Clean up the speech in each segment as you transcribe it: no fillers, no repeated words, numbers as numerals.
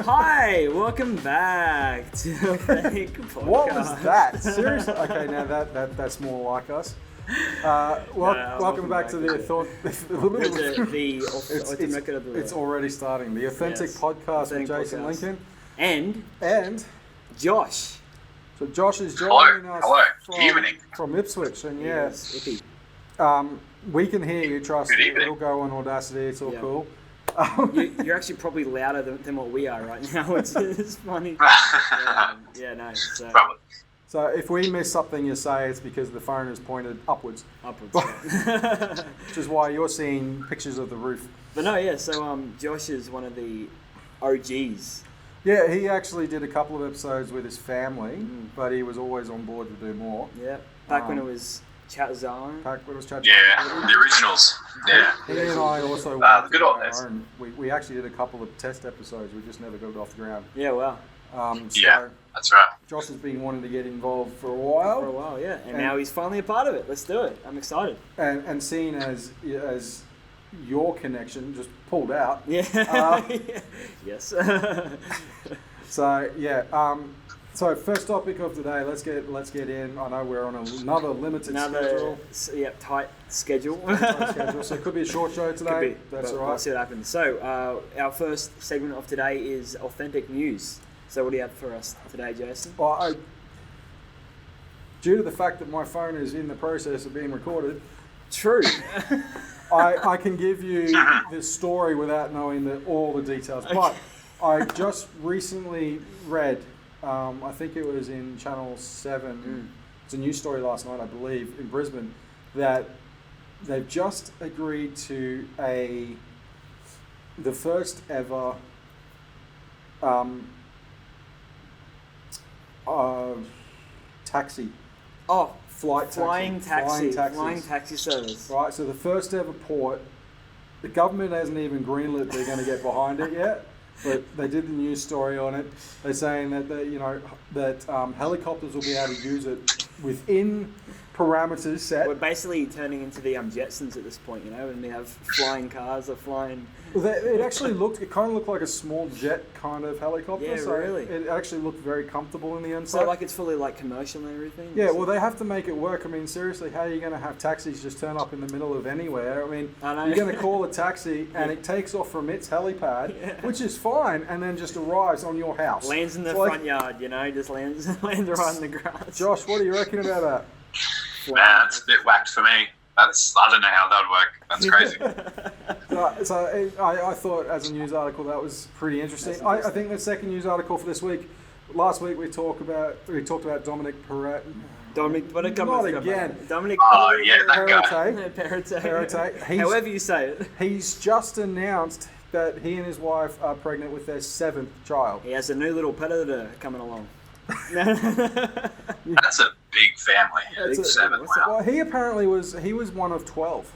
Hi, welcome back to Authentic Podcast. What was that? Seriously? Okay, now that's more like us. Welcome back to the It's already starting. The Authentic Podcast with Jason Lincoln. And Josh. So Josh is joining us from Ipswich, and yes, we can hear you, trust me. It'll go on Audacity, it's all cool. You're actually probably louder than what we are right now. It's funny. So if we miss something you say, it's because the phone is pointed upwards. Which is why you're seeing pictures of the roof. But so Josh is one of the OGs. Yeah, he actually did a couple of episodes with his family, but he was always on board to do more. Yeah, back when it was Chat Zone. Back when it was Chat Zone. Yeah, the originals. Yeah. He and I also the good old days. We actually did a couple of test episodes. We just never got it off the ground. Yeah, wow. Yeah, that's right. Josh has been wanting to get involved for a while. Yeah. And now he's finally a part of it. Let's do it. I'm excited. And seeing as your connection just pulled out. Yeah. Yes. So first topic of today. Let's get in. I know we're on another limited schedule. Tight schedule. So it could be a short show today. That's all right. We'll see what happens. So our first segment of today is authentic news. So what do you have for us today, Jason? Well, due to the fact that my phone is in the process of being recorded. True. I can give you this story without knowing all the details. Okay. But I just recently read, I think it was in Channel 7, it's a news story last night, I believe, in Brisbane, that they've just agreed to the first ever taxi. Oh, Flying taxi service. Right, so the first ever port, the government hasn't even greenlit they're going to get behind it yet, but they did the news story on it. They're saying that helicopters will be able to use it within parameters set. We're basically turning into the Jetsons at this point, when we have flying cars or flying. Well, it kind of looked like a small jet kind of helicopter. Yeah, so really. It actually looked very comfortable in the inside. So it's fully commercial and everything? Yeah, well, they have to make it work. I mean, seriously, how are you going to have taxis just turn up in the middle of anywhere? I mean, you're going to call a taxi and it takes off from its helipad, which is fine, and then just arrives on your house. Lands in the front yard, just lands right in the grass. Josh, what do you reckon about that? Man, it's a bit whacked for me. I don't know how that would work. That's crazy. So I thought as a news article that was pretty interesting. I think the second news article for this week. Last week we talked about Dominic Perrottet. Not again. Dominic. Oh yeah, that Perrottet. However you say it. He's just announced that he and his wife are pregnant with their 7th child. He has a new little predator coming along. That's a big family. Big 7. Wow. Well, he apparently was one of 12.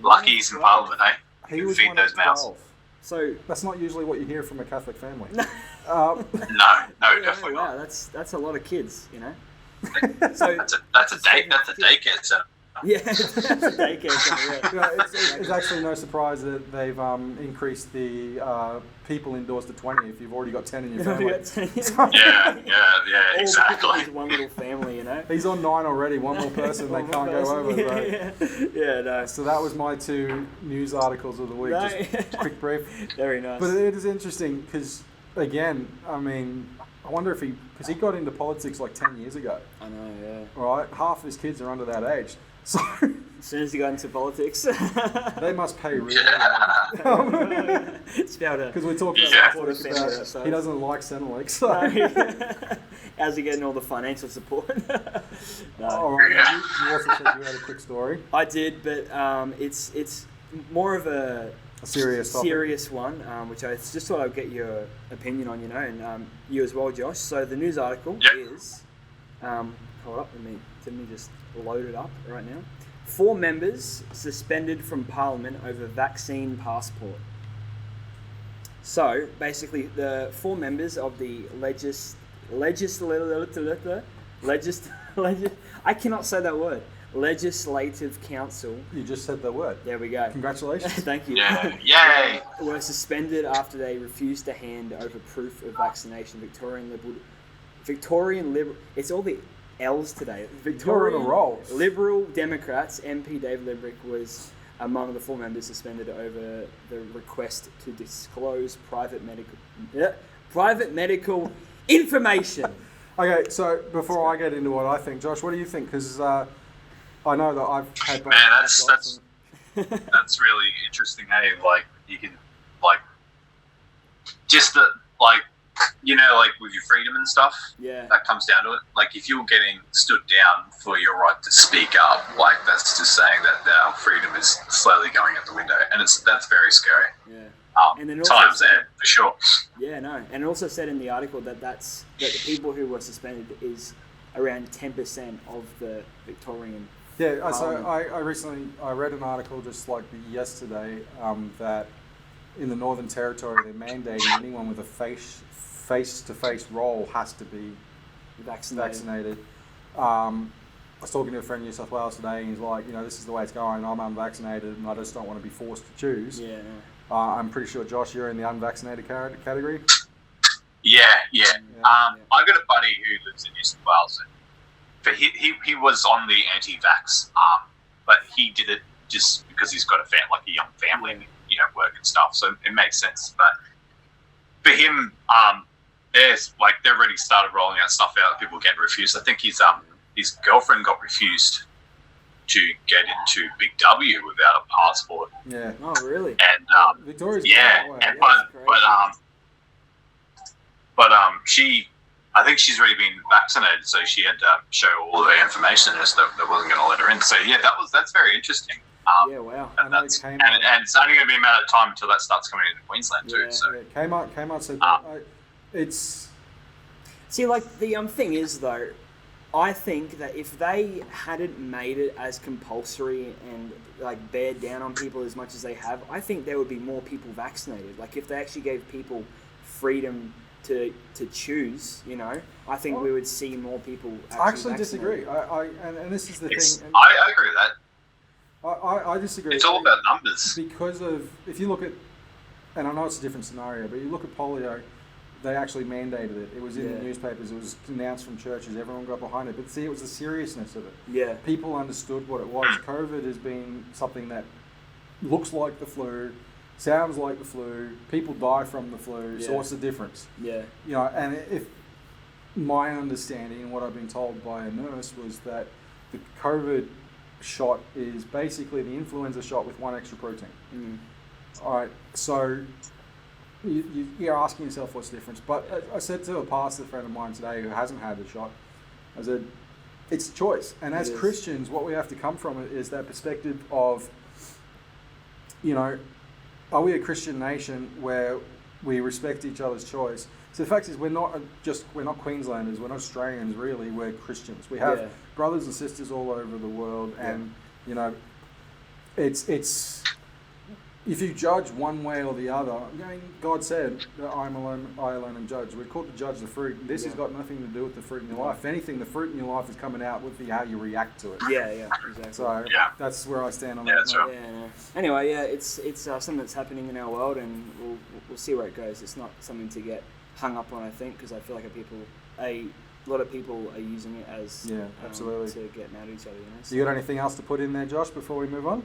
Lucky he's in Parliament, eh? He was feed one those of 12. mouths. So that's not usually what you hear from a Catholic family. No, definitely not. Wow, that's a lot of kids, So that's a daycare center. Yeah, it's a daycare center. Yeah. It's actually no surprise that they've increased the people indoors to 20 if you've already got 10 in your family. Yeah, exactly. One little family, He's on 9 already. One more person they can't go over. Yeah, no. So that was my 2 news articles of the week. Just quick brief. Very nice. But it is interesting because, again, I mean, I wonder if because he got into politics 10 years ago. I know, yeah. Right? Half of his kids are under that age. So as soon as he got into politics, they must pay really well. Because we're talking about he doesn't like Centrelink. So. How's he getting all the financial support? No. Oh, right. You also said you had a quick story. I did, but it's more of a serious one, which I just thought I'd get your opinion on, and you as well, Josh. So the news article is, hold up, let me just load it up right now. 4 members suspended from Parliament over vaccine passport. So basically, the 4 members of the I cannot say that word. Legislative Council. You just said the word. There we go. Congratulations. Thank you. Yeah. Yay. Were suspended after they refused to hand over proof of vaccination. Victorian Liberal. It's all the L's today. Victorian Liberal Democrats MP David Limbrick was among the 4 members suspended over the request to disclose private medical information. Okay, so before I get into what I think, Josh, what do you think? Because I know that I've had... Man, that's really interesting, hey? Like, you can, like, just the, like, you know, like with your freedom and stuff, that comes down to it. Like, if you're getting stood down for your right to speak up, like, that's just saying that our freedom is slowly going out the window, and that's very scary. Yeah. And then times ahead, for sure. Yeah, no. And it also said in the article that the people who were suspended is around 10% of the Victorian. Yeah, Parliament. so I recently read an article just like yesterday that in the Northern Territory they're mandating anyone with a face-to-face role has to be vaccinated. I was talking to a friend in New South Wales today, and he's like, this is the way it's going. I'm unvaccinated, and I just don't want to be forced to choose. Yeah. I'm pretty sure, Josh, you're in the unvaccinated category. Yeah. I got a buddy who lives in New South Wales, but he was on the anti-vax, but he did it just because he's got a young family, and, work and stuff. So it makes sense. But for him, they've already started rolling out stuff out. People getting refused. I think his girlfriend got refused to get into Big W without a passport. Yeah. Oh, really? And Victoria's I think she's already been vaccinated, so she had to show all of her information that wasn't going to let her in. So yeah, that's very interesting. Yeah, wow. And it's only going to be a matter of time until that starts coming into Queensland too. So Kmart said it's. See, like the thing is though, I think that if they hadn't made it as compulsory and like bared down on people as much as they have, I think there would be more people vaccinated. Like if they actually gave people freedom to choose, I think we would see more people actually disagree. And this is the thing. I agree with that. I disagree. It's all about numbers. Because if you look at, and I know it's a different scenario, but you look at polio, they actually mandated it. It was in the newspapers. It was announced from churches. Everyone got behind it. But see, it was the seriousness of it. Yeah. People understood what it was. COVID has been something that looks like the flu, sounds like the flu. People die from the flu. So what's the difference? Yeah. And if my understanding and what I've been told by a nurse was that the COVID shot is basically the influenza shot with one extra protein. All right, so you're asking yourself what's the difference. But I said to a pastor friend of mine today who hasn't had the shot, I said, it's choice. And as Christians, what we have to come from it is that perspective of, are we a Christian nation where we respect each other's choice? So the fact is, we're not Queenslanders, we're not Australians really, we're Christians. We have brothers and sisters all over the world, and it's if you judge one way or the other, God said that I alone am judge. We're called to judge the fruit. This has got nothing to do with the fruit in your life. If anything, the fruit in your life is coming out with how you react to it. Yeah, exactly. So that's where I stand on that. That's right. Anyway, it's something that's happening in our world, and we'll see where it goes. It's not something to get hung up on, I think, because I feel like a lot of people are using it as absolutely to get mad at each other. So you got anything else to put in there, Josh, before we move on?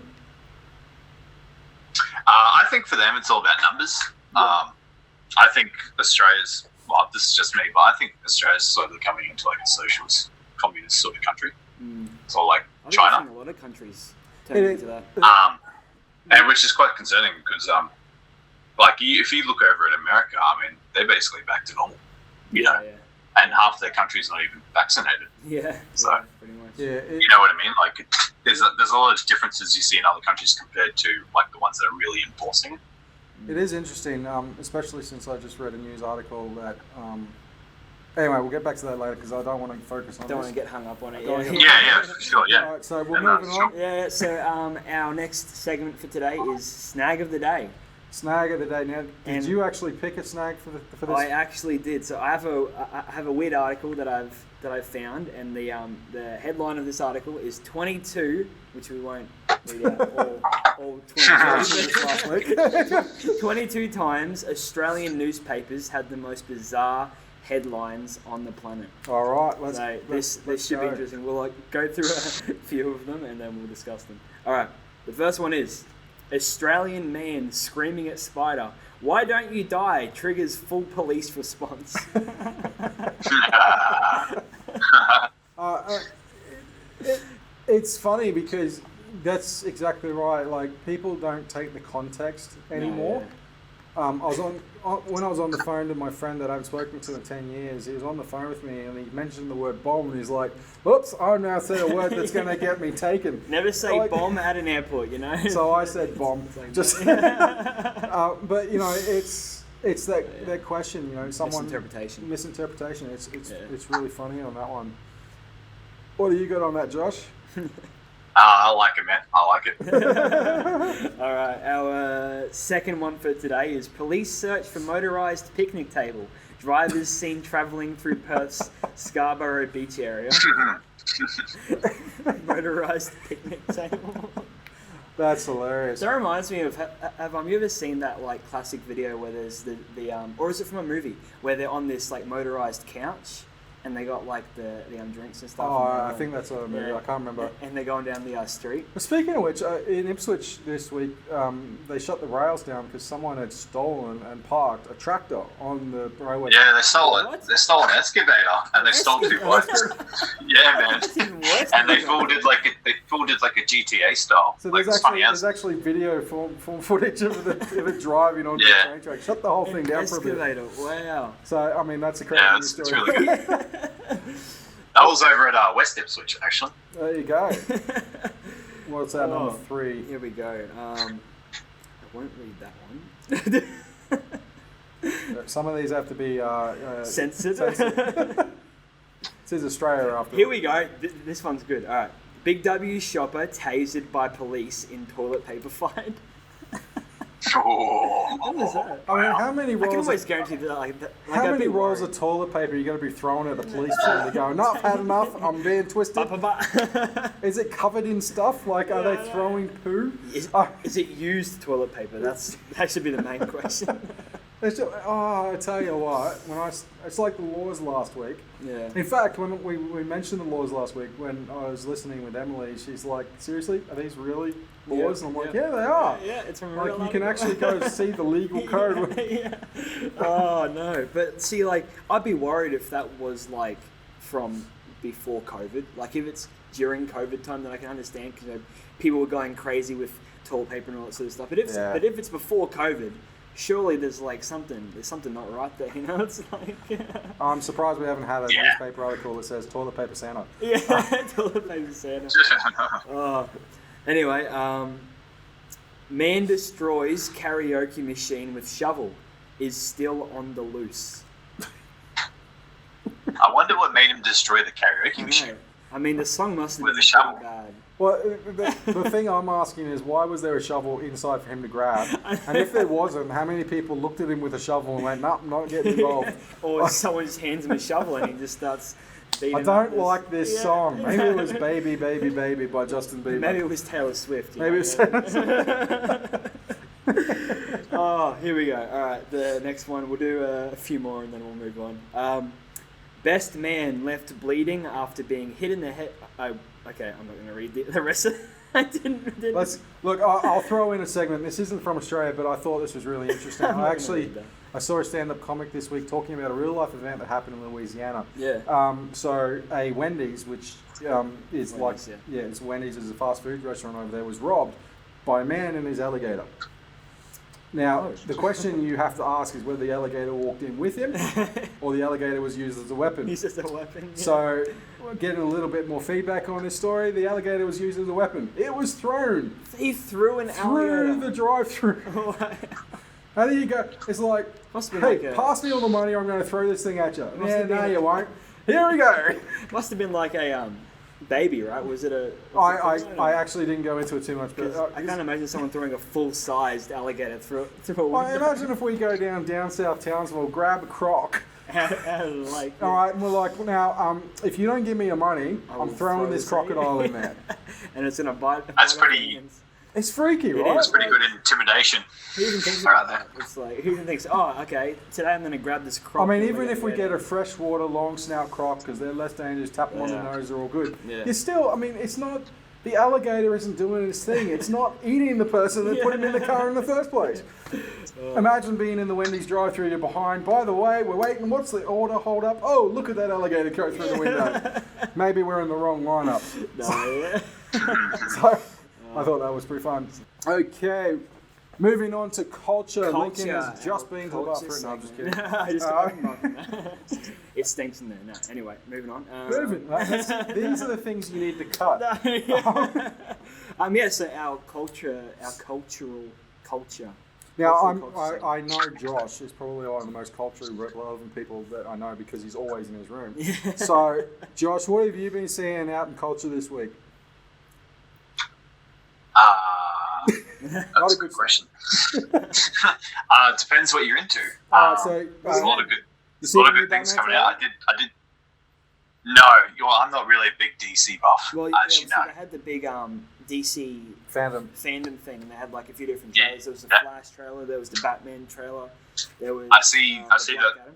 I think for them it's all about numbers. I think Australia's, well, this is just me, but I think Australia's slowly coming into like a socialist, communist sort of country. So like China. I think a lot of countries turn into that. And which is quite concerning because if you look over at America, I mean, they're basically back to normal, and half their country's not even vaccinated. So, pretty much. You know what I mean? Like, there's a lot of differences you see in other countries compared to like the ones that are really enforcing it. It is interesting, especially since I just read a news article that. Anyway, we'll get back to that later because I don't want to focus on this. Don't want to get hung up on it. Yeah, for sure, yeah. All right, so we're moving on. Yeah, so our next segment for today is Snag of the Day. snag of the day. Now, did you actually pick a snag for this? I actually did. So I have a weird article that I've found, and the headline of this article is 22, which we won't read out all 22 last week. 22 times Australian newspapers had the most bizarre headlines on the planet. All right, let's should be interesting. We'll go through a few of them and then we'll discuss them. All right, the first one is Australian man screaming at spider. Why don't you die? Triggers full police response. It's funny because that's exactly right. Like, people don't take the context anymore. When I was on the phone to my friend that I haven't spoken to in 10 years, he was on the phone with me and he mentioned the word bomb and he's like, oops, I now said a word that's going to get me taken. Never say bomb at an airport, you know? So I said bomb. Just, but, you know, it's that question, you know, someone... Misinterpretation. It's really funny on that one. What do you got on that, Josh? I like it, man. I like it. All right, our second one for today is police search for motorised picnic table. Drivers seen travelling through Perth's Scarborough beach area. Motorised picnic table. That's hilarious. That reminds me of, have you ever seen that like classic video where there's the or is it from a movie, where they're on this like motorised couch? And they got like the drinks and stuff. Oh, I think that's a movie. I can't remember. And they're going down the street. Speaking of which, in Ipswich this week, they shut the rails down because someone had stolen and parked a tractor on the railway. Yeah, they stole it. What? They stole an excavator and they stole 2 bikes. Yeah, man. And they fooled it like a GTA style. So there's actually video film footage of it driving on the train track. Shut the whole thing down for a bit. Excavator. Wow. So I mean, that's a crazy story. It's really good. That was over at West Ipswich, actually. There you go. What's our number 3? Here we go. I won't read that one. Some of these have to be censored. This is Australia after. Here we go. This one's good. All right. Big W shopper tasered by police in toilet paper fight. What was that? I mean, how many rolls? I can always guarantee that. How many rolls of toilet paper are you going to be throwing at the police when they go, "Enough, had enough, I'm being twisted"? Is it covered in stuff? Like, are they throwing poo? Is it used toilet paper? That should be the main question. I tell you what, it's like the laws last week. Yeah. In fact, when we mentioned the laws last week, when I was listening with Emily, she's like, "Seriously, are these really laws?" And I'm like, "Yeah, they are." Yeah, it's from like, you can actually go see the legal code. Yeah. Oh no, but see, like, I'd be worried if that was like from before COVID. Like, if it's during COVID time, then I can understand because, you know, people were going crazy with toilet paper and all that sort of stuff. But if it's before COVID, surely there's something not right there, you know? It's like... I'm surprised we haven't had a newspaper article that says toilet paper Santa. Yeah, toilet paper Santa. Anyway, man destroys karaoke machine with shovel, is still on the loose. I wonder what made him destroy the karaoke machine. I mean, the song must have been pretty bad. Well, the thing I'm asking is, why was there a shovel inside for him to grab? And if there wasn't, how many people looked at him with a shovel and went, "Nope, not getting involved"? Or someone just hands him a shovel and he just starts beating. I don't like this song. Maybe it was "Baby, Baby, Baby" by Justin Bieber. Maybe it was Taylor Swift. Maybe it was Taylor Swift. Oh, here we go. All right, the next one. We'll do a few more and then we'll move on. Best man left bleeding after being hit in the head. Okay, I'm not going to read the rest of it. I didn't. Look, I'll throw in a segment. This isn't from Australia, but I thought this was really interesting. I saw a stand-up comic this week talking about a real-life event that happened in Louisiana. Yeah. So a Wendy's, which is Wendy's, it's Wendy's is a fast food restaurant over there, was robbed by a man and his alligator. Now, the question you have to ask is whether the alligator walked in with him or the alligator was used as a weapon. Used as a weapon, yeah. So, getting a little bit more feedback on this story, the alligator was used as a weapon. It was thrown. He threw an alligator. Through the drive-thru. How do you go? It's like, hey, pass me all the money, I'm going to throw this thing at you. Yeah, no, you won't. Here we go. Must have been like a baby, right? Was it a... I actually didn't go into it too much, but I can't imagine someone throwing a full-sized alligator through a window. I imagine if we go down south Townsville, grab a croc. Out of the lake. All right, and we're like, now, if you don't give me your money, I'm throwing this crocodile in there. And it's gonna bite. That's pretty. It's freaky, right? It's pretty good intimidation. Who even thinks about that? It's like, who even thinks, oh, okay, today I'm going to grab this croc. I mean, even if we get a freshwater long snout croc, because they're less dangerous, tap them on the nose, they're all good. Yeah. You're still, I mean, it's not, the alligator isn't doing its thing. It's not eating the person that put him in the car in the first place. Imagine being in the Wendy's drive-thru, you're behind. By the way, we're waiting. What's the order? Hold up. Oh, look at that alligator go through the window. Maybe we're in the wrong lineup. No, So, I thought that was pretty fun. Okay, moving on to culture. Lincoln has just been to the bathroom. No, I'm just kidding. I just it stinks in there. No, anyway, moving on. These are the things you need to cut. So our cultural culture. Now, I know Josh is probably one of the most culturally relevant people that I know because he's always in his room. So, Josh, what have you been seeing out in culture this week? That's a good question. Depends what you're into. There's a lot of good things coming out. I did. No, I'm not really a big DC buff. Well, so they had the big DC fandom thing, and they had like a few different trailers. There was the Flash trailer, there was the Batman trailer. There was I see that.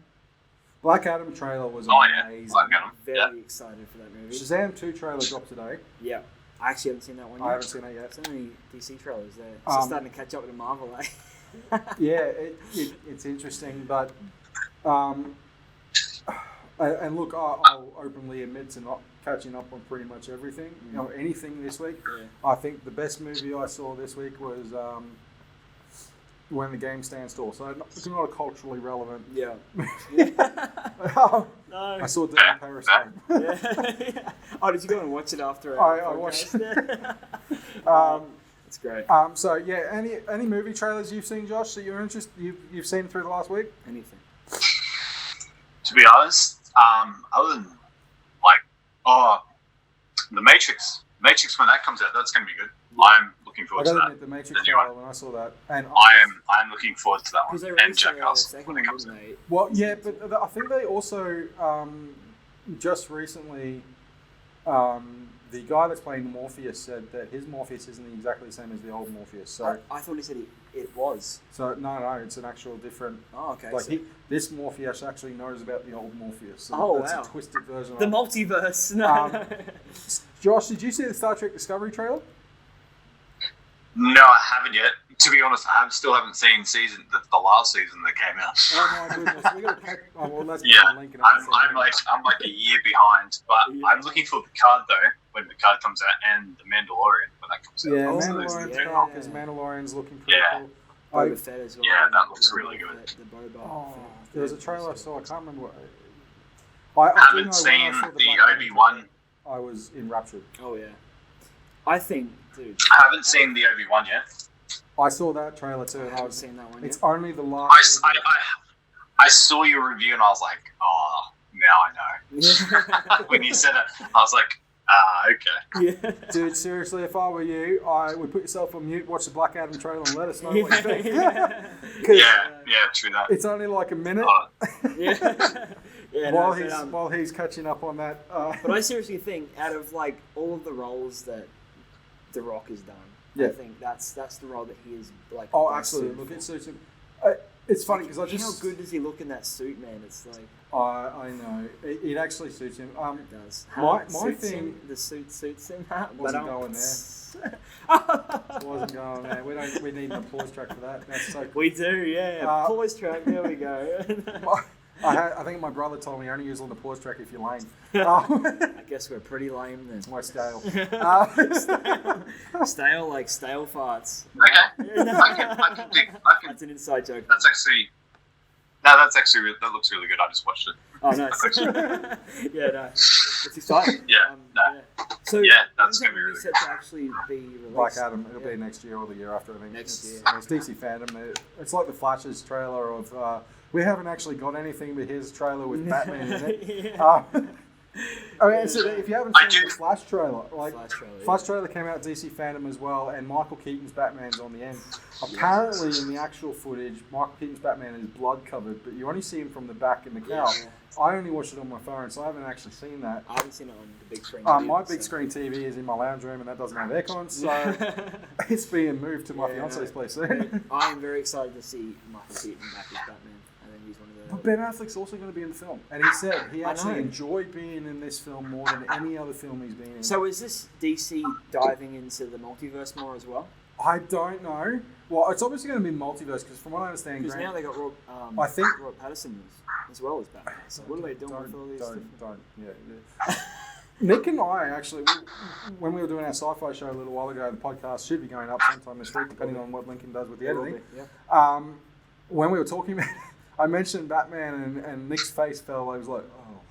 Black Adam trailer was amazing. Black Adam. Very excited for that movie. Shazam 2 trailer dropped today. Yeah. I actually haven't seen that one yet. I haven't seen that yet. So many DC trailers there. It's starting to catch up with the Marvel, eh? Yeah, it's interesting, but and look, I'll openly admit to not catching up on pretty much everything, anything this week. Yeah. I think the best movie I saw this week was When the Game Stands Still. So it's not a culturally relevant. Yeah. No. I saw Dylan Periscope. Yeah. Oh, did you go and watch it after? I watched it. That's great. So yeah, any movie trailers you've seen, Josh, that you're interested you've seen through the last week? Anything. To be honest, other than the Matrix. Matrix, when that comes out, that's going to be good. Yeah. I'm looking forward to that. Admit, the Matrix trailer when I saw that, and I'm looking forward to that one. And Jackass when it comes out. Well, yeah, but I think they also just recently the guy that's playing Morpheus said that his Morpheus isn't exactly the same as the old Morpheus. So I thought he said it was. So no, it's an actual different. Oh, okay. Like this Morpheus actually knows about the old Morpheus. So that's a twisted version. The multiverse. No. Josh, did you see the Star Trek Discovery trailer? No, I haven't yet. To be honest, I still haven't seen the last season that came out. Oh my goodness, we got to catch. Oh well, let's link it. I'm like a year behind, but I'm looking for Picard though when Picard comes out, and the Mandalorian when that comes out. Yeah, because Mandalorian's looking pretty cool. Boba Fett as well. Yeah, that looks really good. There was a trailer I saw. I can't remember what. I haven't seen the Obi-Wan. I was enraptured. Oh yeah, I think, dude. I haven't seen the Obi-Wan yet. I saw that trailer too. I haven't seen that one yet. It's only the last. I saw your review and I was like, oh, now I know. When you said it, I was like, okay. Yeah. Dude, seriously, if I were you, I would put yourself on mute, watch the Black Adam trailer, and let us know what you think. Yeah, true that. It's only like a minute. While he's catching up on that. But I seriously think, out of like all of the roles that The Rock has done, I think that's the role that he is like. Oh, absolutely! Look, it suits him. It's funny because how good does he look in that suit, man? It's like. I know it actually suits him. It does. My thing. The suit suits him. Wasn't going there. Wasn't going there. We need an applause track for that. That's so cool. We do, yeah. Applause track. There we go. I think my brother told me only use an applause track if you're lame. I guess we're pretty lame then. Why stale? Stale like stale farts. Okay. I can dig. That's an inside joke. That looks really good. I just watched it. Oh, nice. Yeah, no. It's exciting. Yeah, So, that's going to be really set to actually be released? Black Adam, it'll be next year or the year after, I think. Next year. It's DC fandom. It's like the Flash's trailer of... we haven't actually got anything but his trailer with Batman in it. I mean, so if you haven't seen the Flash trailer, Flash trailer came out DC Fandom as well, and Michael Keaton's Batman's on the end. Apparently, in the actual footage, Michael Keaton's Batman is blood covered, but you only see him from the back in the cowl. Yeah. I only watched it on my phone, so I haven't actually seen that. I haven't seen it on the big screen. My big screen TV is in my lounge room, and that doesn't have aircon, so it's being moved to my fiance's place soon. I am very excited to see Michael Keaton back as Batman. He's one of the... But Ben Affleck's also going to be in the film, and he said he actually enjoyed being in this film more than any other film he's been in. So is this DC diving into the multiverse more as well? I don't know. Well, it's obviously going to be multiverse because from what I understand, because now they got Robert Pattinson as well as Batman. So what are they doing with all these? Yeah. Nick and I actually, when we were doing our sci-fi show a little while ago, the podcast should be going up sometime this week, depending on what Lincoln does with the editing. Yeah. When we were talking about it, I mentioned Batman and Nick's face fell. I was like, oh.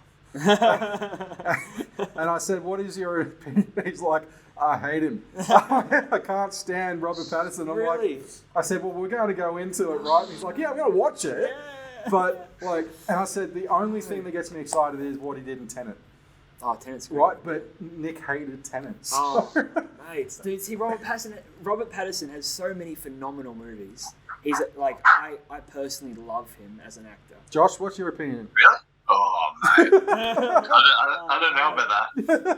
And I said, what is your opinion? He's like, I hate him. I can't stand Robert Pattinson. I'm really? I said, well, we're going to go into it, right? And he's like, yeah, I'm going to watch it. Yeah. But, and I said, the only thing that gets me excited is what he did in Tenet. Oh, Tenet's great. Right, but Nick hated Tenet. Oh, mate. Dude, see, Robert Pattinson has so many phenomenal movies. He's I personally love him as an actor. Josh, what's your opinion? Really? Oh, mate. I don't know about that.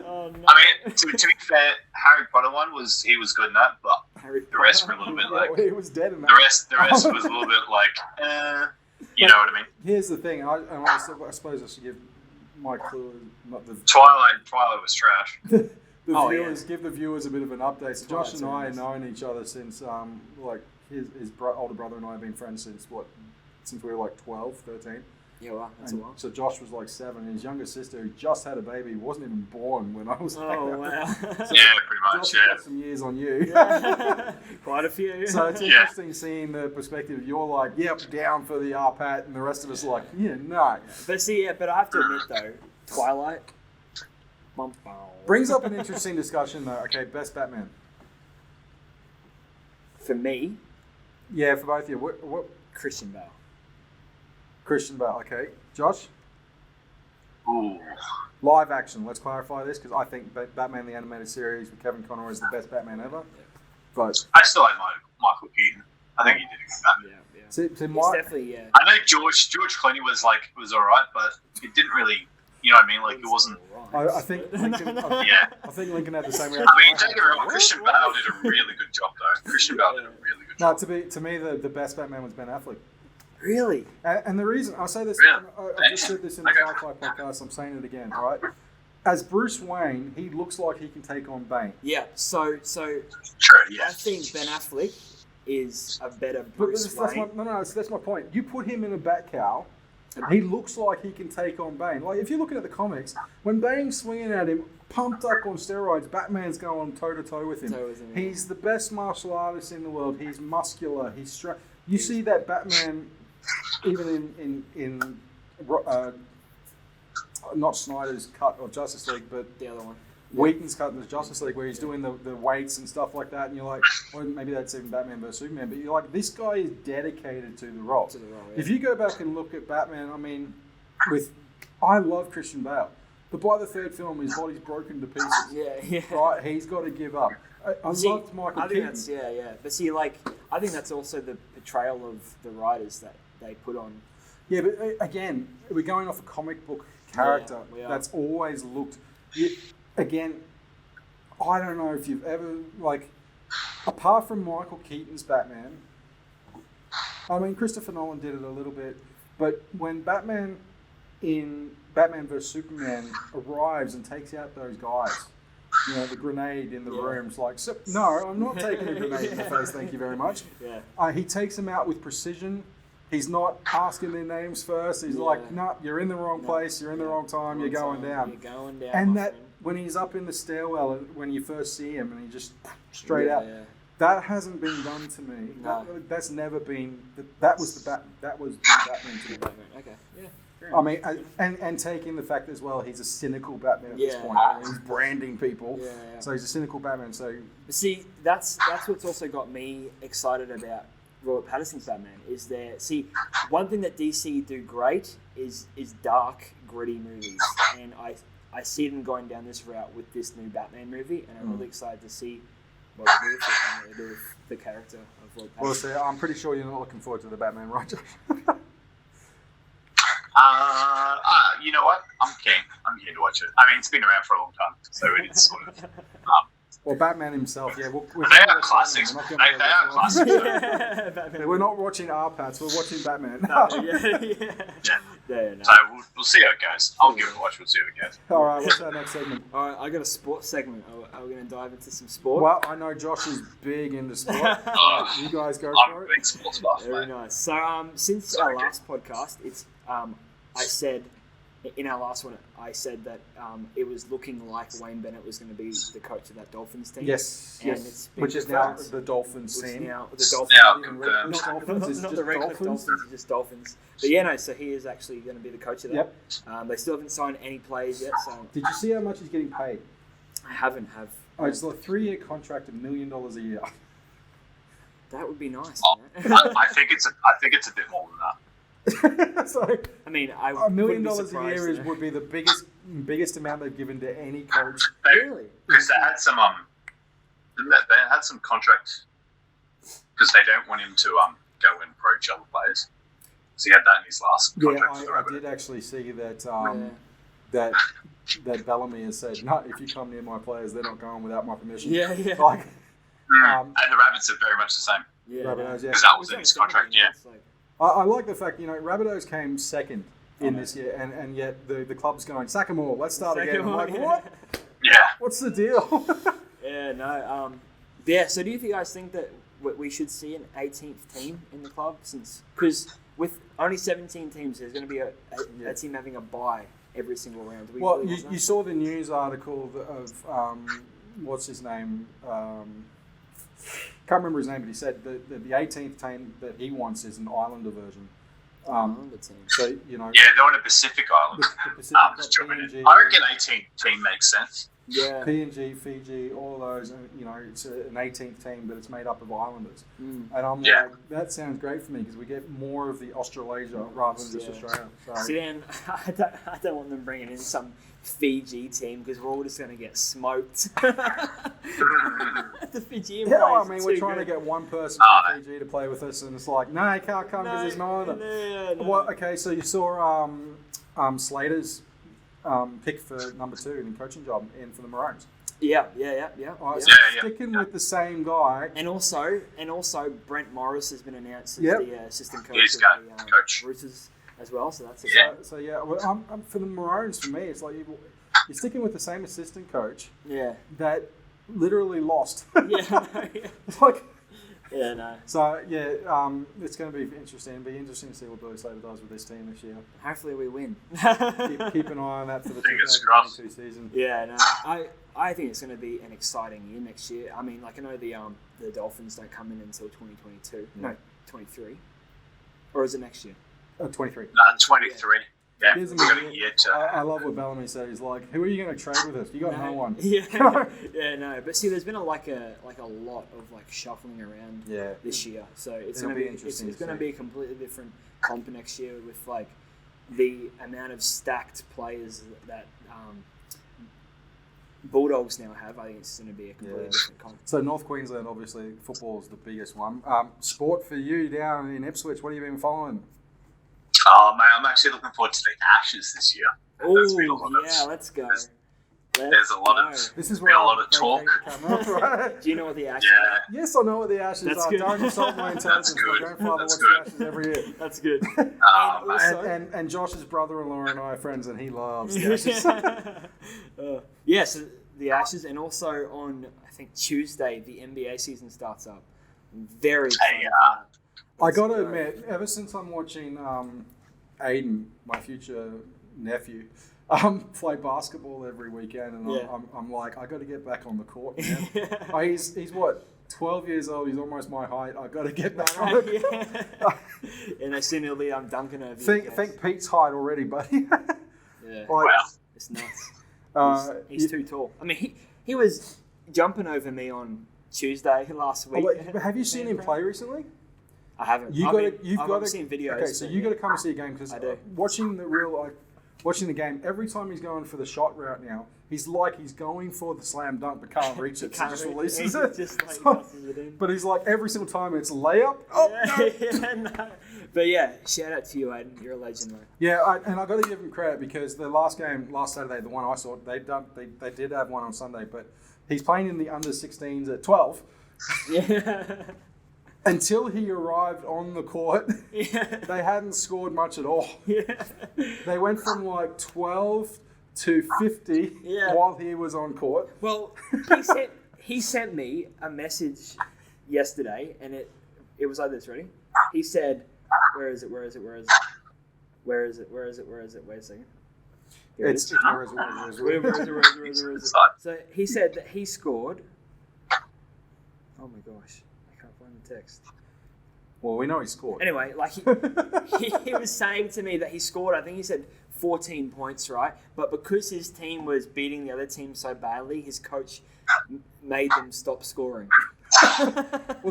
Oh, no. I mean, to be fair, Harry Potter one he was good in that, but the rest were a little bit he was dead in that. The rest was a little bit you know what I mean? Here's the thing. I suppose I should give my clue. Not the Twilight was trash. Give the viewers a bit of an update. So Josh and I have known each other since his older brother and I have been friends since we were 12, 13. Yeah, wow, that's a while. So Josh was 7, and his younger sister, who just had a baby, wasn't even born when I was wow. So yeah, pretty much, Josh has got some years on you. Quite a few. So it's interesting seeing the perspective. You're yep, down for the RPAT, and the rest of us are no. But I have to admit, though, Twilight brings up an interesting discussion, though. Okay, best Batman. For me? Yeah, for both of you. What? Christian Bale. Christian Bale, okay. Josh? Ooh. Live action. Let's clarify this, because I think Batman the Animated Series with Kevin Conroy is the best Batman ever. Yeah. But I still like Michael Keaton. I think he did a good Batman. Yeah. It's definitely, yeah. I know George Clooney was alright, but it didn't really, you know what I mean? It wasn't... I think Lincoln... I think Lincoln had the same reaction. I mean, don't get me wrong, Christian Bale did a really good job, though. Christian Bale did a really good job. No, to me, the best Batman was Ben Affleck. Really? And the reason I say this, really? I just said this in the Sci-Fi podcast. I'm saying it again, right? As Bruce Wayne, he looks like he can take on Bane. Yeah. So. True. Yeah. I think Ben Affleck is a better Bruce Wayne. That's my point. You put him in a Batcowl, he looks like he can take on Bane. If you're looking at the comics, when Bane's swinging at him, pumped up on steroids, Batman's going toe-to-toe with him. He's the best martial artist in the world. He's muscular. He's strong. You see that Batman, even in not Snyder's cut of Justice League, but the other one. Whedon's cut in the Justice League, where he's doing the weights and stuff like that, and you're like, well, maybe that's even Batman vs Superman, but you're like, this guy is dedicated to the role. Yeah. If you go back and look at Batman, I mean, I love Christian Bale, but by the third film, his body's broken to pieces. Yeah. Right, he's got to give up. I loved Michael Keaton. But see, I think that's also the portrayal of the writers that they put on. Yeah, but again, we're going off a comic book character that's always looked. Again, I don't know if you've ever, apart from Michael Keaton's Batman, I mean, Christopher Nolan did it a little bit, but when Batman in Batman vs Superman arrives and takes out those guys, the grenade in the room's no, I'm not taking a grenade in the face, thank you very much. Yeah. He takes them out with precision. He's not asking their names first. He's no, you're in the wrong place, you're in the wrong time, you're going down. You're going down. And that, when he's up in the stairwell, when you first see him, and he just straight out, that hasn't been done to me. No. That's never been. That was the Batman to me. Okay. Yeah. I mean, and taking the fact as well, he's a cynical Batman at this point. He's branding people, so he's a cynical Batman. So see, that's what's also got me excited about Robert Pattinson's Batman. Is there? See, one thing that DC do great is dark, gritty movies, and I see them going down this route with this new Batman movie, and I'm really excited to see what they do with it and what they do with the character of Lord Pattinson. Well, see, I'm pretty sure you're not looking forward to the Batman, right, Josh? You know what? I'm keen to watch it. I mean, it's been around for a long time, so it's sort of. Well, Batman himself, yeah. They are classics. They are classics. We're not watching R-Pats, we're watching Batman. No. So we'll see how it goes. I'll give it a watch. We'll see how it goes. All right, what's our next segment? All right, I got a sports segment. Are we going to dive into some sport? Well, I know Josh is big into sport. You guys go I'm for a it. big sports buff. Very nice. So, since our last podcast, I said in our last one, I said that it was looking like Wayne Bennett was going to be the coach of that Dolphins team. Yes, and it's been which is now confirmed. the Dolphins Which team. now the Dolphins. Now Even confirmed. Dolphins, it's Not just the regular Dolphins. Dolphins, just Dolphins. But yeah, no. So he is actually going to be the coach of that. Yep. They still haven't signed any players yet. So Did you see how much he's getting paid? I haven't. Oh, it's like a 3-year contract, $1 million a year. That would be nice. I think it's a bit more than that. So, I mean, $1 million wouldn't be a surprised, year you know. would be the biggest amount they've given to any coach. Really? Because they had some contract because they don't want him to go and approach other players. So he had that in his last contract. Yeah, I did actually see that that Bellamy has said, no, if you come near my players, they're not going without my permission. Yeah. Like, And the Rabbits are very much the same. Yeah. Rabbitohs, yeah. Because that was in his contract, yeah. It's like, I like the fact, Rabbitohs came second in this year, and yet the club's going, sack them all, let's start again. I'm like, what? Yeah. What's the deal? yeah, no. So do you guys think that we should see an 18th team in the club? Because with only 17 teams, there's going to be a team having a bye every single round. Well, you saw the news article of, what's his name? Can't remember his name, but he said that the 18th team that he wants is an Islander version. Islander team. So, Yeah, they're on a Pacific island. the Pacific, PNG. I reckon 18 team makes sense. Yeah. PNG, Fiji, all those, it's an 18th team, but it's made up of islanders. Mm. And I'm like, that sounds great for me because we get more of the Australasia rather than just Australia. So. See, then I don't want them bringing in some Fiji team because we're all just going to get smoked. The Fijian Yeah, players I mean, are we're too trying good. to get one person from Fiji to play with us, and it's like, no, he can't come because there's no other. No. Well, okay, so you saw Slater's pick for number 2 in the coaching job and for the Maroons. Yeah. All right, so sticking with the same guy. And also, Brent Morris has been announced as the assistant coach He's of got the coach. Roosters as well. So that's So well, for the Maroons, for me, it's like you're sticking with the same assistant coach that literally lost. It's like. Yeah, no. So it's going to be interesting. It'll be interesting to see what Billy Slater does with this team this year. Hopefully we win. Keep an eye on that for the Fingers 2022 season. Yeah, no. I think it's going to be an exciting year next year. I mean, like I know the Dolphins don't come in until 2022. Yeah. No, 23. Or is it next year? 23. No, 23. Yeah, Here's we've got a year to... I love what Bellamy said. He's like, "Who are you going to trade with us? You got no one." Yeah, no. But see, there's been a lot of like shuffling around this year. So it's going to be interesting. It's going to be a completely different comp next year with like the amount of stacked players that Bulldogs now have. I think it's going to be a completely different comp. So North Queensland, obviously, football is the biggest one. Sport for you down in Ipswich. What have you been following? Oh, mate, I'm actually looking forward to the Ashes this year. Oh, yeah, let's go. There's a lot of talk. Do you know what the Ashes are? Yes, I know what the Ashes are. Good. Don't insult my intelligence. My grandfather watched the Ashes every year. That's good. And Josh's brother-in-law and I are friends, and he loves the Ashes. So the Ashes, and also on, I think, Tuesday, the NBA season starts up. I'm very excited. I got to admit, ever since I'm watching Aiden, my future nephew, play basketball every weekend, and I'm like, I got to get back on the court, man. He's what, 12 years old. He's almost my height. I got to get back on the court. And I soon he'll be dunking over. Think Pete's height already, buddy. Wow. It's nuts. He's too tall. I mean, he was jumping over me on Tuesday last week. Have you seen him play recently? I haven't. You've got to seen videos. Okay, so you got to come and see a game because watching the real watching the game, every time he's going for the shot route now, he's going for the slam dunk but can't reach it, so just releases it. Tosses it in. But he's like, every single time it's layup. Oh, no. But yeah, shout out to you, Aiden. You're a legend, mate. Yeah, and I got to give him credit because the last game, last Saturday, the one I saw, they did have one on Sunday, but he's playing in the under 16s at 12. Yeah. Until he arrived on the court, they hadn't scored much at all. Yeah. They went from like 12 to 50 while he was on court. Well, he sent me a message yesterday, and it was like this. Ready? He said, "Where is it? Wait a second. Here it is. Where is it? So he said that he scored. Oh my gosh. Find the text. Well, we know he scored. Anyway, like he was saying to me that he scored, I think he said 14 points, right? But because his team was beating the other team so badly, his coach made them stop scoring. We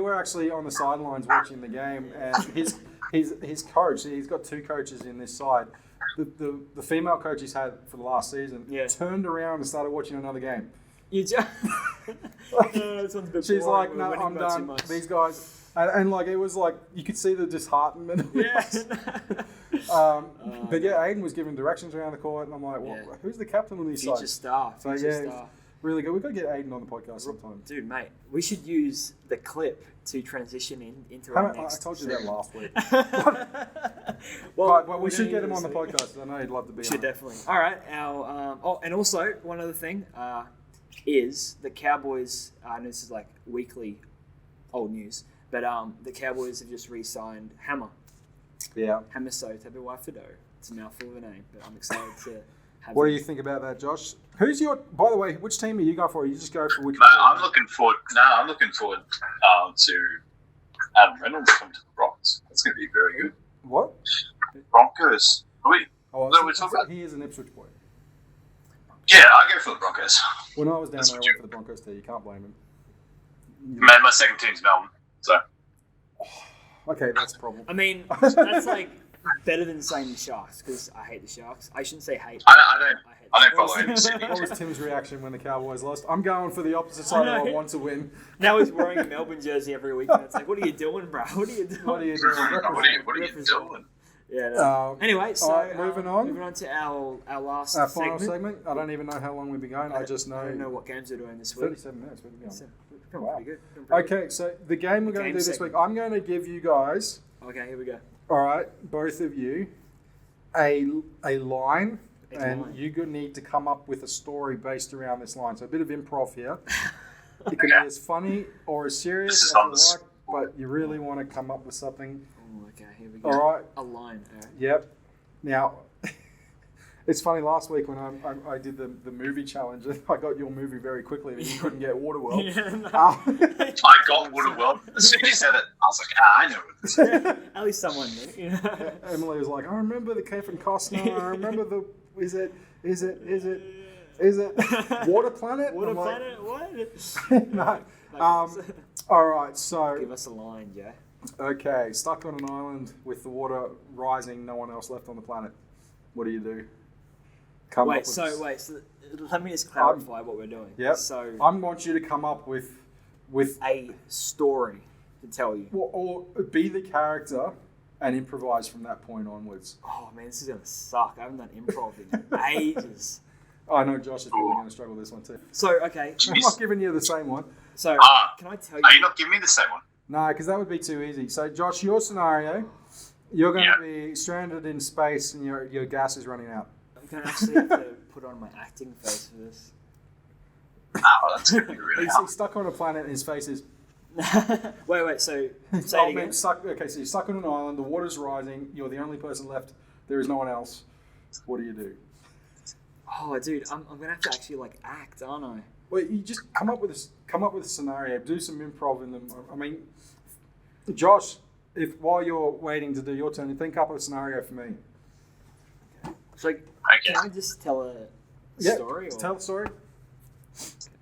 were actually on the sidelines watching the game, and his coach, he's got two coaches in this side. The female coach he's had for the last season turned around and started watching another game. You just she's like, no, I'm done. These guys, and like it was like you could see the disheartenment. But yeah, Aiden was giving directions around the court, and I'm like, well, who's the captain on this side? Future star. Really good. We've got to get Aiden on the podcast sometime. Dude, mate, we should use the clip to transition into our next. I told you that last week. well, we should get him on the podcast. I know he'd love to be on. Should definitely. All right. And also one other thing. Is the Cowboys, and this is like weekly old news, but the Cowboys have just re-signed Hammer. Yeah. Hammer So Tabu Waifido. It's a mouthful of a name, but I'm excited to have What do you think about that, Josh? By the way, which team are you going for? You just go for which I'm looking forward to Adam Reynolds coming to the Broncos. That's going to be very good. What? Broncos. He is an Ipswich boy. Yeah, I go for the Broncos. When I was down there, I went for the Broncos too. You can't blame him. Man, my second team's Melbourne, so. Okay, that's a problem. I mean, that's like better than saying the Sharks, because I hate the Sharks. I shouldn't say hate. I don't follow him. What was Tim's reaction when the Cowboys lost? I'm going for the opposite side. I want to win. Now he's wearing a Melbourne jersey every week, and it's like, what are you doing, bro? What are you doing? What are you doing? Yeah. No. Anyway, so moving on to our last final segment. I don't even know how long we've been going. I just know. I don't know what games we're doing this week. 37 minutes. We've been going. Wow. Pretty good. Okay, so the game we're going to do this week, I'm going to give you guys. Okay, here we go. All right, both of you, a line, and you need to come up with a story based around this line. So a bit of improv here. It can be as funny or as serious as you like, but you really want to come up with something. Okay, here we go. All right. A line. All right. Yep. Now, it's funny, last week when I did the movie challenge, I got your movie very quickly and you couldn't get Waterworld. I got Waterworld. As soon as you said it, I was like, I know what this is. At least someone knew. Emily was like, I remember the Kevin Costner. I remember is it Water Planet? Water Planet? What? No. All right, so... Give us a line, Jay. Okay, stuck on an island with the water rising, no one else left on the planet. What do you do? So let me just clarify what we're doing. Yep. So I want you to come up with a story to tell you. Or be the character and improvise from that point onwards. Oh man, this is going to suck. I haven't done improv in ages. I know Josh is probably going to struggle with this one too. So, okay. I'm not giving you the same one. So, can I tell you... Are you not giving me the same one? No, because that would be too easy. So, Josh, your scenario, you're going to be stranded in space and your gas is running out. I'm going to actually have to put on my acting face for this. Oh, that's going to be really hard. He's stuck on a planet and his face is... Wait, so say it again. So you're stuck on an island, the water's rising, you're the only person left, there is no one else. What do you do? Oh, dude, I'm going to have to actually, act, aren't I? Well, you just come up with a scenario, do some improv in them. I mean, Josh, while you're waiting to do your turn, think up a scenario for me. So, can I just tell a story? Tell the story.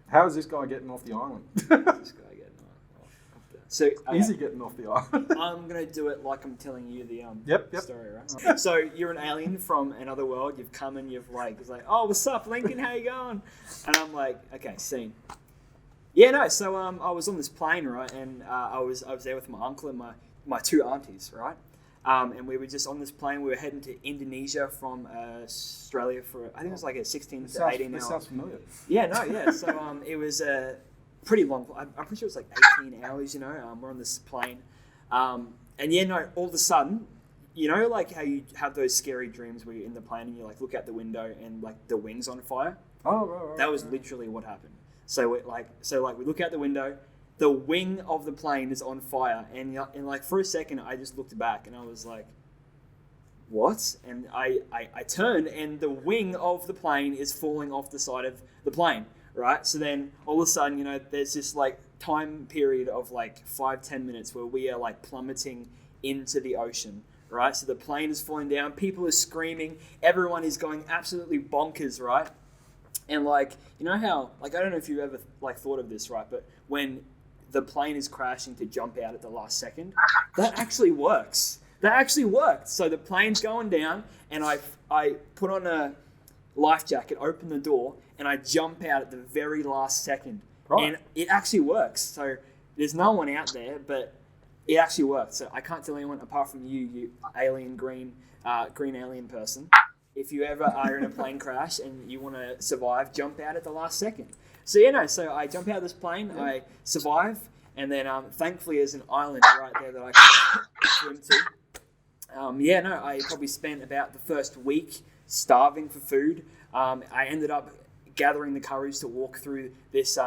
How is this guy getting off the island? This guy getting off the So easy getting off the island. I'm gonna do it like I'm telling you the Yep. story, right? So you're an alien from another world. You've come and you've it's like, oh, what's up, Lincoln? How you going? And I'm like, okay, scene. Yeah, no. So I was on this plane, right, and I was there with my uncle and my two aunties, right. And we were just on this plane. We were heading to Indonesia from Australia for I think it was like a 16 to 18 hour. This sounds familiar. Yeah, no, yeah. So it was a pretty long. I'm pretty sure it was like 18 hours. We're on this plane, and yeah, no. All of a sudden, like how you have those scary dreams where you're in the plane and you like look out the window and like the wing's on fire. Oh, right. That was literally what happened. So we look out the window. The wing of the plane is on fire, and like for a second, I just looked back and I was like, "What?" And I turned, and the wing of the plane is falling off the side of the plane, right? So then all of a sudden, there's this like time period of like 5-10 minutes where we are like plummeting into the ocean, right? So the plane is falling down, people are screaming, everyone is going absolutely bonkers, right? And like, how like I don't know if you've ever like thought of this, right? But when the plane is crashing to jump out at the last second, that actually works. That actually worked. So the plane's going down, and I put on a life jacket, open the door, and I jump out at the very last second. Right. And it actually works. So there's no one out there, but it actually worked. So I can't tell anyone apart from you alien green alien person. If you ever are in a plane crash and you want to survive, jump out at the last second. So so I jump out of this plane, I survive, and then thankfully there's an island right there that I can swim to. I probably spent about the first week starving for food. I ended up gathering the courage to walk through this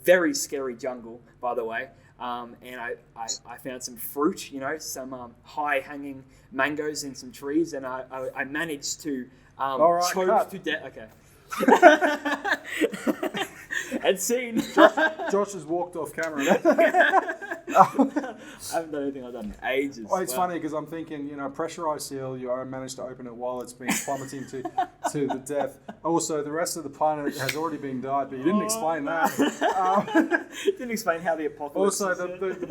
very scary jungle, by the way, and I found some fruit, some high-hanging mangoes in some trees, and I managed to choke to death. Okay. And scene. Josh has walked off camera. I haven't done anything like that in ages. Well, it's funny because I'm thinking, pressurized seal, you managed to open it while it's been plummeting to the death. Also, the rest of the planet has already been died, but you didn't explain that. Didn't explain how the apocalypse. Also, the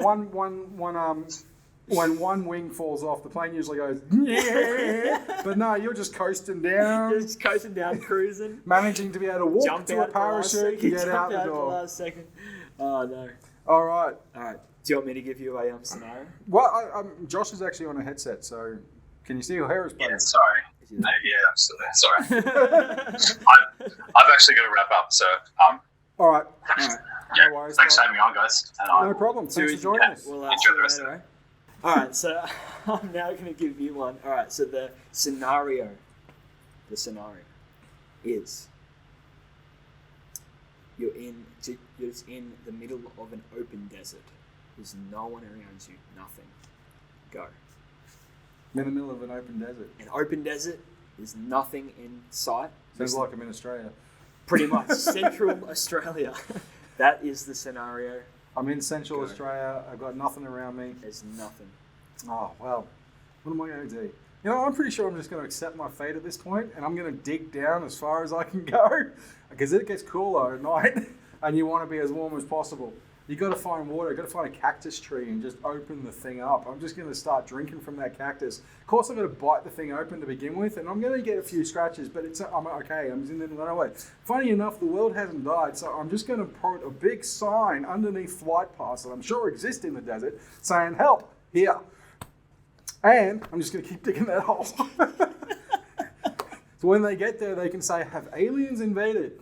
when one wing falls off, the plane usually goes, yeah. But no, you're just coasting down. You're just coasting down, cruising. Managing to be able to walk to a parachute and get out the door. Jump out the last second. Oh, no. All right. Do you want me to give you a scenario? Well, Josh is actually on a headset, so can you see your hair is Yeah, sorry. Yeah, I'm still there. Sorry. I've actually got to wrap up, so... All right. Yeah, no worries, thanks for having me on, guys. No problem. Thanks for joining us. We'll enjoy the rest of it. All right, so I'm now going to give you one. All right, so the scenario is you're just in the middle of an open desert. There's no one around you, nothing. Go. In the middle of an open desert. An open desert. There's nothing in sight. Sounds like I'm in Australia. Pretty much. Central Australia. That is the scenario. I'm in Central Australia. I've got nothing around me. There's nothing. Oh, well. What am I going to do? I'm pretty sure I'm just going to accept my fate at this point, and I'm going to dig down as far as I can go, because it gets cooler at night, and you want to be as warm as possible. You got to find water. You got to find a cactus tree and just open the thing up. I'm just going to start drinking from that cactus. Of course, I'm going to bite the thing open to begin with, and I'm going to get a few scratches, but I'm okay. I'm in the middle of nowhere. Funny enough, the world hasn't died, so I'm just going to put a big sign underneath flight paths that I'm sure exist in the desert saying, "Help, here." And I'm just going to keep digging that hole. So when they get there, they can say, "Have aliens invaded?"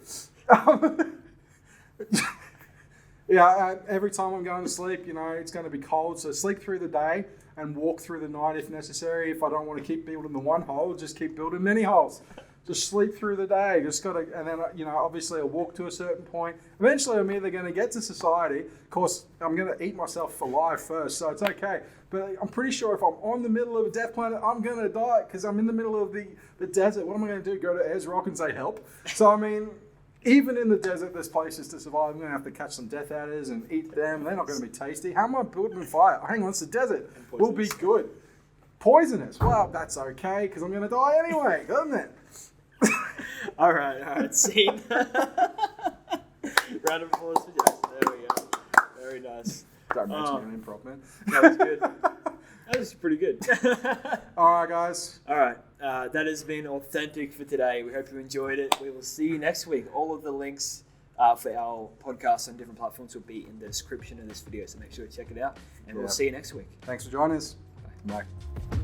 Every time I'm going to sleep, it's going to be cold. So sleep through the day and walk through the night if necessary. If I don't want to keep building the one hole, just keep building many holes. Just sleep through the day. Just got to, and then, obviously I'll walk to a certain point. Eventually I'm either going to get to society. Of course, I'm going to eat myself alive first, so it's okay. But I'm pretty sure if I'm on the middle of a death planet, I'm going to die because I'm in the middle of the desert. What am I going to do? Go to Ayers Rock and say help? So, even in the desert, there's places to survive. I'm going to have to catch some death adders and eat them. They're not going to be tasty. How am I building a fire? Hang on, it's the desert. We'll be good. Poisonous. Well, that's okay because I'm going to die anyway, doesn't it? All right. Scene. Round of applause for Jason. There we go. Very nice. Don't mention me on improv, man. That was good. That was pretty good. All right, guys. All right. That has been Authentic for today. We hope you enjoyed it. We will see you next week. All of the links for our podcast on different platforms will be in the description of this video, so make sure to check it out. And we'll see you next week. Thanks for joining us. Bye. Bye.